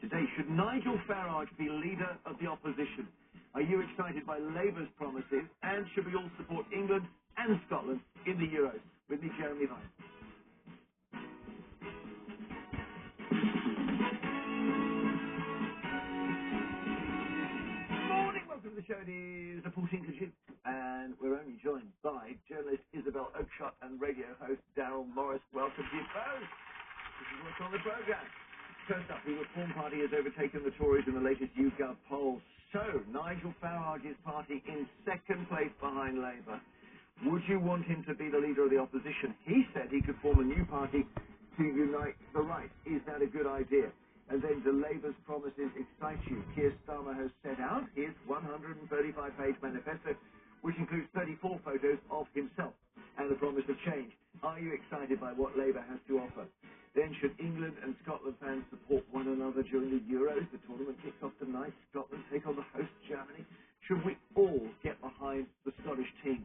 Today, should Nigel Farage be leader of the opposition? Are you excited by Labour's promises? And should we all support England and Scotland in the Euros? With me, Jeremy Vine. Morning, welcome to the show. It is the 14th of June, and we're only joined by journalist Isabel Oakeshott and radio host Daryl Morris. Welcome to you both. This is what's on the programme. First up, the Reform Party has overtaken the Tories in the latest YouGov poll. So, Nigel Farage's party in second place behind Labour. Would you want him to be the leader of the opposition? He said he could form a new party to unite the right. Is that a good idea? And then, do Labour's promises excite you? Keir Starmer has set out his 135-page manifesto, which includes 34 photos of himself and the promise of change. Are you excited by what Labour has to offer? Then, should England and Scotland fans support one another during the Euros? The tournament kicks off tonight. Scotland take on the host Germany. Should we all get behind the Scottish team?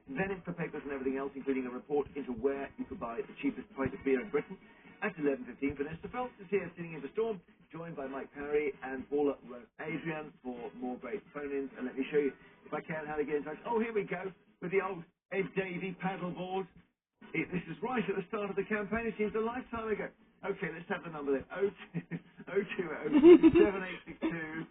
Then it's the papers and everything else, including a report into where you could buy the cheapest pint of beer in Britain. At 11:15, Vanessa Phelps is here sitting in the storm, joined by Mike Parry and Paula Adrian for more great phone-ins. And let me show you, if I can, how to get in touch. Oh, here we go, with the old Ed Davey paddleboard. This is right at the start of the campaign. It seems a lifetime ago. Okay, let's have the number then. 020 7862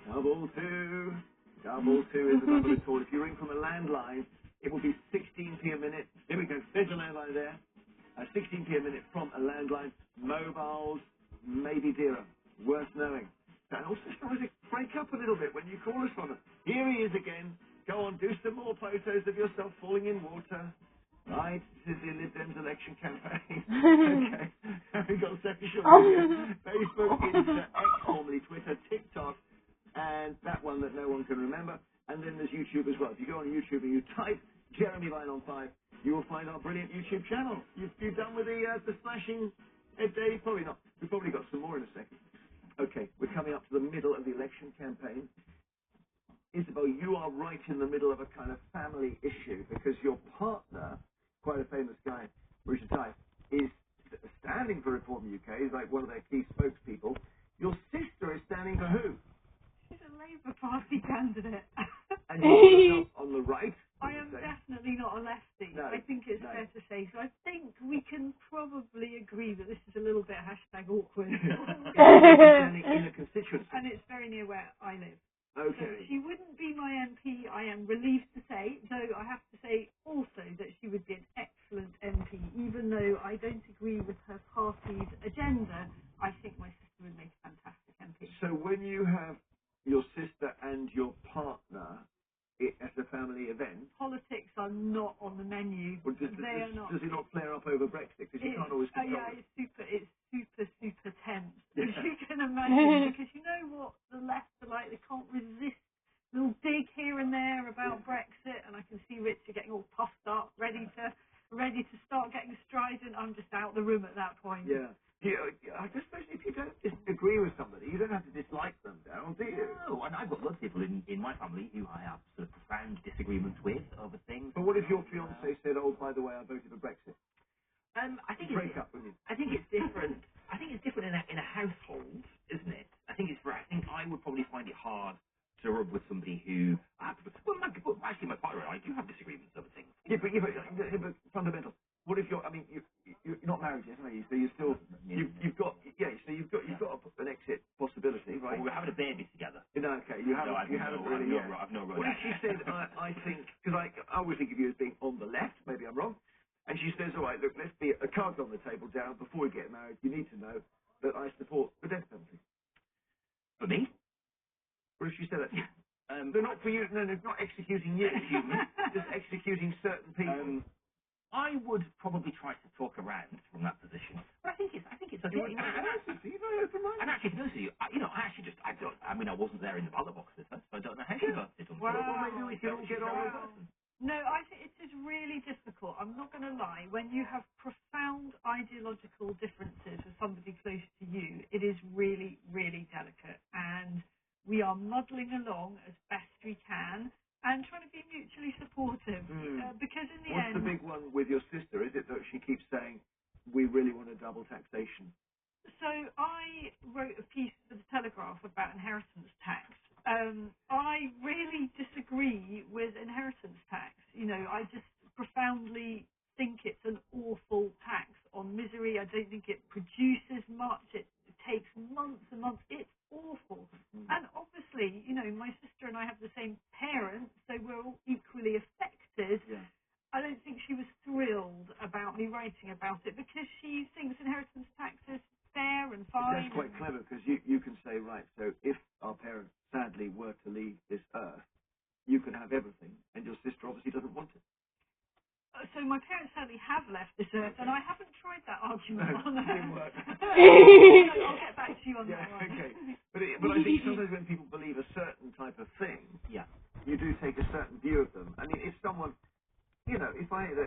2222 is the number to call. If you ring from a landline, it will be 16p a minute. There we go. There's a landline there. 16p a minute from a landline. Mobiles, maybe dearer. Worth knowing. And also, sometimes it break up a little bit when you call us on them. Here he is again. Go on, do some more photos of yourself falling in water. Right, this is the Lib Dems election campaign. Okay, we got social media, Facebook, Insta, X, formerly Twitter, TikTok, and that one that no one can remember. And then there's YouTube as well. If you go on YouTube and you type Jeremy Vine on 5, you will find our brilliant YouTube channel. You've done with the slashing Ed Day? Probably not. We've probably got some more in a second. Okay, we're coming up to the middle of the election campaign. Isabel, you are right in the middle of a kind of family issue because your partner, quite a famous guy, Richard Tice, is standing for Reform UK. He's like one of their key spokespeople. Your sister is standing for who? She's a Labour Party candidate. And you're on the right? I am definitely not a lefty. No, I think it's fair to say. So I think we can probably agree that this is a little bit #awkward. Standing in a constituency. And it's very near where I live. Okay. So she wouldn't be my MP, I am relieved to say, though I have to say also that she would be an excellent MP, even though I don't agree with her party's agenda. I think my sister would make a fantastic MP. So when you have your sister and your partner at a family event, politics are not on the menu. Well, does it not flare up over Brexit? Because you can't always control it. It's super tense. As you can imagine, because you know what the left are like, they can't resist a little dig here and there about Brexit, and I can see Richard getting all puffed up, ready to start getting strident. I'm just out the room at that point. Yeah. I suppose if you don't agree with somebody, you don't have to dislike them, Darryl, do you? No, and I've got lots of people in my family who I have sort of profound disagreements with over things. But what if your fiancé said, "Oh, by the way, I voted for Brexit"? I think break up with you. I think it's different. I think it's different in a household, isn't it? I think I would probably find it hard to rub with somebody who actually my partner and I do have disagreements over things. Yeah, but fundamental. What if you're not married yet, are you? So you're still you've got an exit possibility, right? Well, we're having a baby together. No, okay, you haven't. I've no road. What if she said, I think, because I always think of you as being on the left. Maybe I'm wrong. And she says, all right, look, let's be a cards on the table, Darryl. Before we get married, you need to know that I support the death penalty. For me? What if she said that? They're not for you. No, they're not executing you. Just executing certain people. I would probably try to talk around from that position, but I think it's okay. And actually, to be honest with you, I wasn't there in the ballot box this time, so I don't know how she voted. Wow. Well, maybe we can all get on. No, I think it is really difficult. I'm not going to lie. When you have profound ideological differences with somebody close to you, it is really, really delicate. And we are muddling along as best we can and trying to be mutually supportive. Because in the end... What's the big one with your sister? Is it that she keeps saying, we really want to double taxation? So I wrote a piece for the Telegraph about inheritance tax. I really disagree with inheritance tax. You know, I just profoundly think it's an awful tax on misery. I don't think it produces much. It takes months and months. It's awful. And obviously, you know, my sister and I have the same parents, so we're all equally affected. Yeah. I don't think she was thrilled about me writing about it because she thinks inheritance tax is fair and fine. That's quite clever because you can say, right, so if our parents sadly were to leave this earth, you can have everything, and your sister obviously doesn't want it. So my parents sadly have left this earth, and I haven't tried that argument on her. Didn't work. I'll get back to you on that one. Okay. But I think sometimes when people believe a certain type of thing, you do take a certain view of them. I mean, if someone, you know, if I had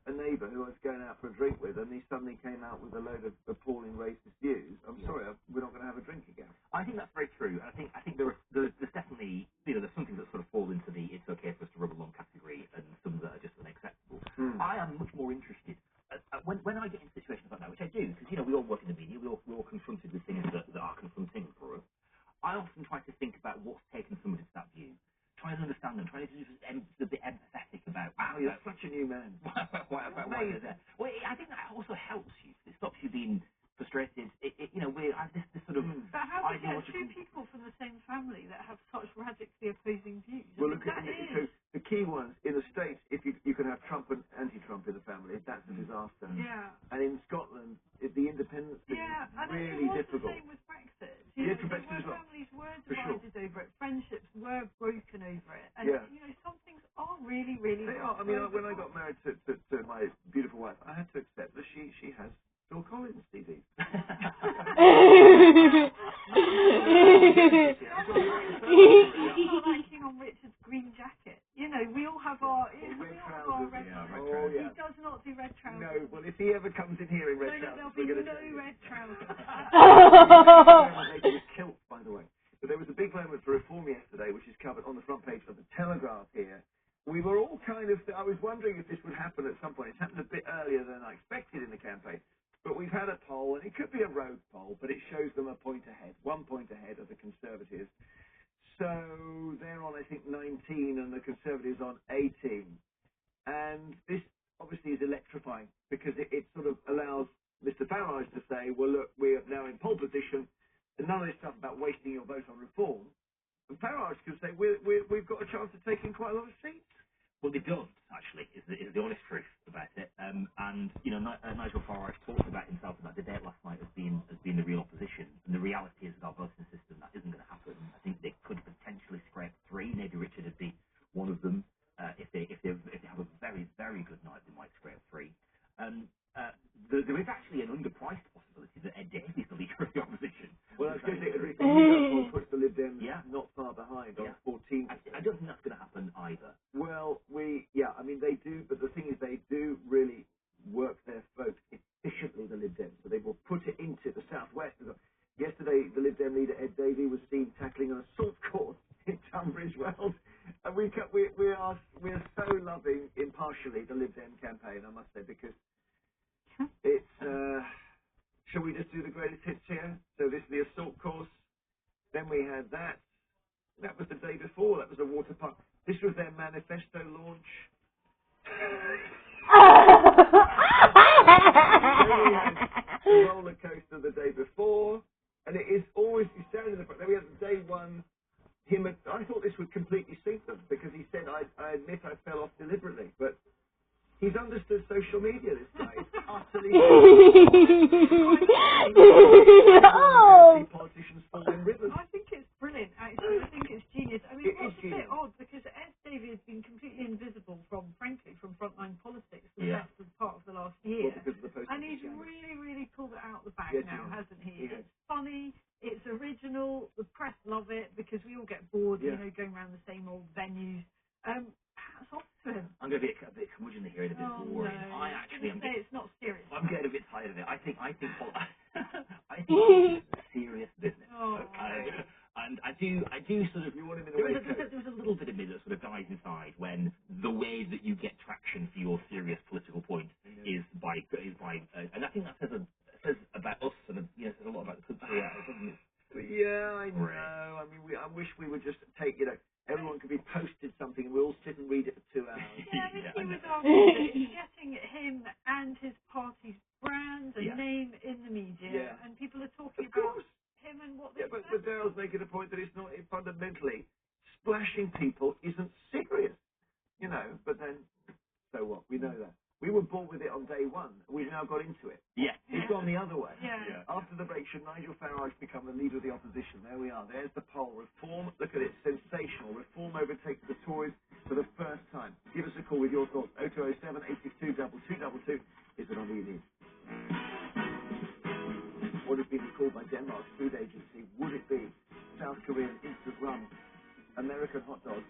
a neighbour who I was going out for a drink with and he suddenly came out with a load of appalling racist views, I'm sorry, we're not going to have a drink again. I think that's very true. I think there's definitely, you know, there's something that sort of fall into the it's okay for us to rub along category and some that are just unacceptable. I am much more interested when I get in situations like that, which I do, because, you know, we all work in the media, we're all confronted with things that are confronting for us. I often try to think about what's taken somebody to that view, trying to understand them, trying to be empathetic about. Wow, you're such a new man. Why they're there. Well, I think that also helps you. It stops you being frustrated. You know, we have this sort of But how do you get ideological. two people from the same family that have such radically opposing views? Well, look at so the key ones in the States. If you can have Trump and anti-Trump in the family, that's a disaster. Yeah. And in Scotland, the independence thing is really and it was difficult. the same with Brexit. Brexit as well. Families were For sure. divided over it. Friendships were broken over it. And, you know, some things are really, really They are. I mean, when I got married to my beautiful wife, I had to accept that she has Phil Collins CDs. Liking on Richard's green jacket. You know, we all have our red trousers. He does not do red trousers. No, well, if he ever comes in here in red trousers, there'll be no red trousers. He was kilt, by the way. But there was a big moment for reform yesterday, which is covered on the front page of the Telegraph here. We were all kind of, I was wondering if this would happen at some point. It's happened a bit earlier than I expected in the campaign. But we've had a poll, and it could be a road poll, but it shows them a point ahead, 1 point ahead of the Conservatives. So they're on, I think, 19, and the Conservatives on 18. And this obviously is electrifying because it sort of allows Mr. Farage to say, well, look, we're now in pole position, and none of this stuff about wasting your vote on reform. And Farage can say, we've got a chance of taking quite a lot of seats. Well, they don't, actually, is the honest truth about it. And, you know, Nigel Farage talked about himself in that debate last night as being the real opposition. And the reality is that our voting system, that isn't going to happen. I think they could potentially scrape 3. Maybe Richard would be one of them. If they have a very, very good night, they might scrape 3. There is actually an underpriced possibility that Ed Davey is the leader of the opposition. Well, that's good. It puts the Lib Dems not far behind on 14. I don't think that's going to happen either. Well, I mean, they do, but the thing is, they do really work their vote efficiently, the Lib Dems. So they will put it into the southwest. Yesterday, the Lib Dem leader, Ed Davey, was seen tackling an assault course in Tunbridge Wells. And we are so loving impartially the Lib Dem campaign, I must say, because it's, shall we just do the greatest hits here? So this is the assault course. Then we had that. That was the day before. That was a water park. This was their manifesto launch. Then we had the roller coaster the day before. And it is always, you stand in the front. Then we had the day one. I thought this would completely sink them because he said, I admit I fell off deliberately. But he's understood social media, this guy. It's utterly politicians fall in rivers. I think it's brilliant, actually. I think it's genius. I mean, it's a bit odd because Ed Davey has been completely invisible from frontline politics for the best part of the last year. And he's really, really pulled it out the bag now, hasn't he? It's funny, it's original, the press love it because we all get bored, you know, going around the same old venues. Hats off to him. I'm going to be a bit curmudgeonly here and a bit boring. No. I actually am. It's not serious. I'm getting a bit tired of it. I think it's serious business. And I do sort of. You want him in There was a little bit of me that sort of dies inside when the way that you get traction for your serious political point is by and I think that says great. You know, everyone could be posted something and we all sit and read it for 2 hours. Yeah, I think Yeah, he I was know. arguing that it's getting him and his party's brand and Yeah. name in the media, Yeah. and people are talking Of about course. him and what they Yeah, but stand Daryl's for. making a point that it's not fundamentally splashing people isn't serious, you know. But then, so what? We know that. We were bored with it on day one. We've now got into it. Yeah. It's gone the other way. Yeah. After the break, should Nigel Farage become the leader of the opposition? There we are. There's the poll. Reform, look at it, sensational. Reform overtakes the Tories for the first time. Give us a call with your thoughts. 0207 862 2222 is the number you need. What has been recalled by Denmark's food agency? Would it be South Korean instant rum, American hot dogs,